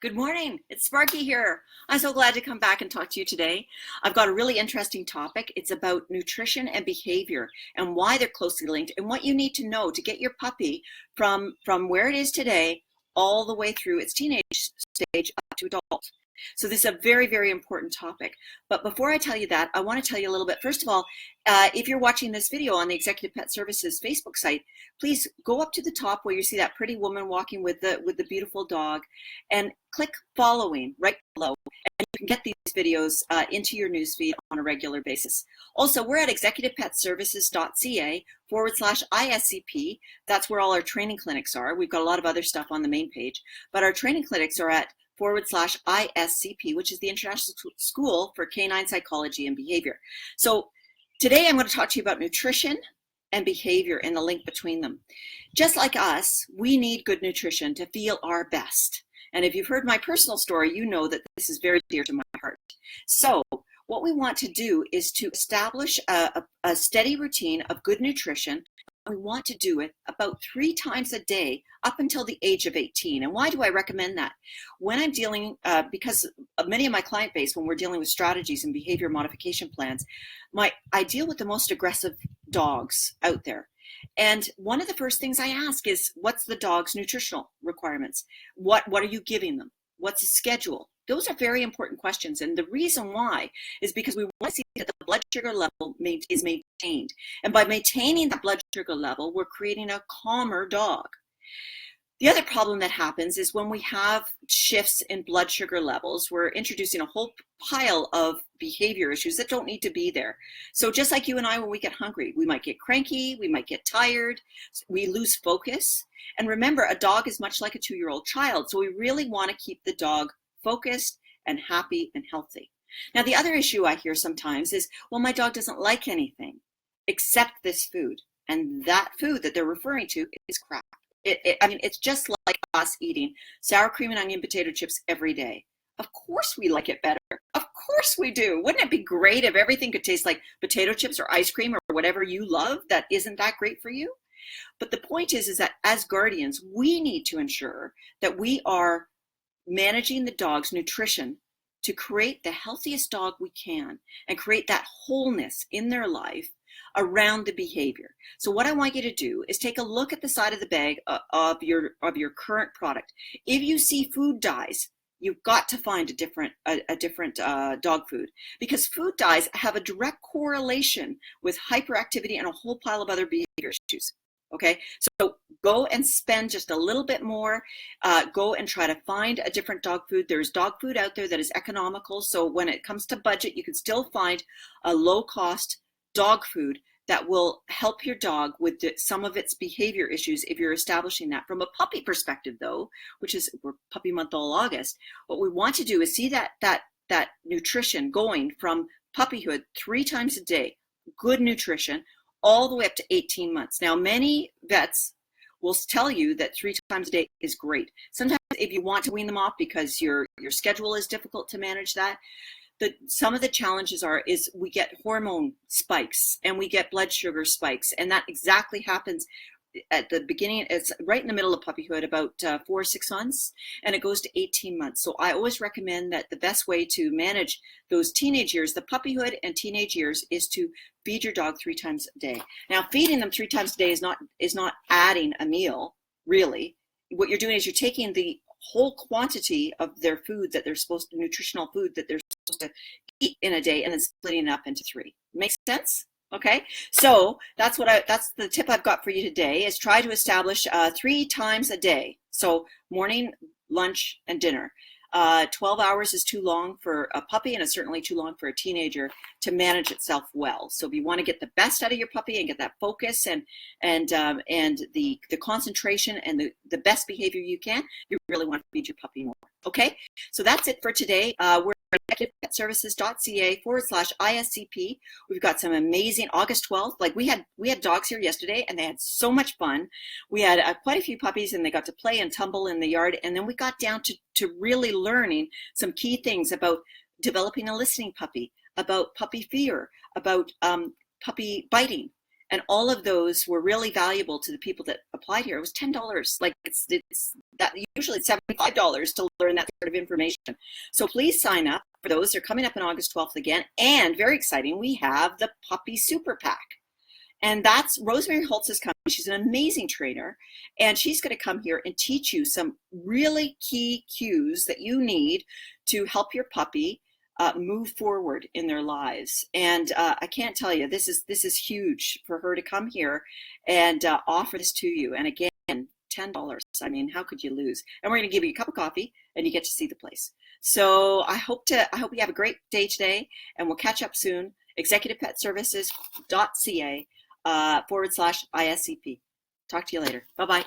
Good morning. It's Sparky here. I'm so glad to come back and talk to you today. I've got a really interesting topic. It's about nutrition and behavior and why they're closely linked and what you need to know to get your puppy from where it is today all the way through its teenage stage up to adult. So this is a very, very important topic. But before I tell you that, I want to tell you a little bit. First of all, if you're watching this video on the Executive Pet Services Facebook site, please go up to the top where you see that pretty woman walking with the beautiful dog and click following right below. And you can get these videos into your newsfeed on a regular basis. Also, we're at executivepetservices.ca/ISCP. That's where all our training clinics are. We've got a lot of other stuff on the main page, but our training clinics are at /ISCP, which is the International School for Canine Psychology and Behavior. So today I'm going to talk to you about nutrition and behavior and the link between them. Just like us, we need good nutrition to feel our best. And if you've heard my personal story, you know that this is very dear to my heart. So what we want to do is to establish a steady routine of good nutrition. We want to do it about 3 times a day up until the age of 18. And why do I recommend that? When I'm dealing, because many of my client base, when we're dealing with strategies and behavior modification plans, I deal with the most aggressive dogs out there. And one of the first things I ask is, what's the dog's nutritional requirements? What are you giving them? What's the schedule? Those are very important questions. And the reason why is because we want to see that the blood sugar level is maintained. And by maintaining that blood sugar level, we're creating a calmer dog. The other problem that happens is when we have shifts in blood sugar levels, we're introducing a whole pile of behavior issues that don't need to be there. So just like you and I, when we get hungry, we might get cranky, we might get tired, we lose focus. And remember, a dog is much like a 2-year-old child. So we really want to keep the dog focused and happy and healthy. Now, the other issue I hear sometimes is, well, my dog doesn't like anything except this food. And that food that they're referring to is crap. I mean, it's just like us eating sour cream and onion potato chips every day. Of course we like it better. Of course we do. Wouldn't it be great if everything could taste like potato chips or ice cream or whatever you love that isn't that great for you? But the point is that as guardians, we need to ensure that we are managing the dog's nutrition to create the healthiest dog we can and create that wholeness in their life around the behavior. So what I want you to do is take a look at the side of the bag of your current product. If you see food dyes, you've got to find a different dog food, because food dyes have a direct correlation with hyperactivity and a whole pile of other behavior issues. Okay, so go and spend just a little bit more. Go and try to find a different dog food. There's dog food out there that is economical. So when it comes to budget, you can still find a low-cost dog food that will help your dog with some of its behavior issues if you're establishing that. From a puppy perspective, though, which is we're puppy month all August, what we want to do is see that nutrition going from puppyhood 3 times a day, good nutrition, all the way up to 18 months. Now, many vets will tell you that 3 times a day is great. Sometimes if you want to wean them off because your schedule is difficult to manage that, some of the challenges is we get hormone spikes and we get blood sugar spikes, and that exactly happens at the beginning. It's right in the middle of puppyhood, about 4 or 6 months, and it goes to 18 months. So I always recommend that the best way to manage those teenage years, the puppyhood and teenage years, is to feed your dog 3 times a day. Now, feeding them 3 times a day is not adding a meal, really. What you're doing is you're taking the whole quantity of their food that they're supposed to, nutritional food that they're supposed to eat in a day, and then splitting it up into 3. Makes sense? Okay, so that's the tip I've got for you today, is try to establish 3 times a day. So morning, lunch, and dinner. 12 hours is too long for a puppy, and it's certainly too long for a teenager to manage itself well. So if you want to get the best out of your puppy and get that focus and the concentration and the best behavior you can, you really want to feed your puppy more. Okay, so that's it for today. We're at executivepetservices.ca/ISCP. We've got some amazing August 12th. Like we had dogs here yesterday, and they had so much fun. We had quite a few puppies, and they got to play and tumble in the yard. And then we got down to really learning some key things about developing a listening puppy, about puppy fear, about puppy biting, And all of those were really valuable to the people that applied here. It was $10. Like it's that usually it's $75 to learn that sort of information. So please sign up for those. They're coming up on August 12th again. And very exciting, we have the Puppy Super Pack. And that's Rosemary Holtz is coming. She's an amazing trainer, and she's going to come here and teach you some really key cues that you need to help your puppy move forward in their lives. And I can't tell you, this is huge for her to come here and offer this to you. And again, $10. I mean, how could you lose? And we're going to give you a cup of coffee, and you get to see the place. So I hope you have a great day today, and we'll catch up soon. executivepetservices.ca /ISCP. Talk to you later. Bye-bye.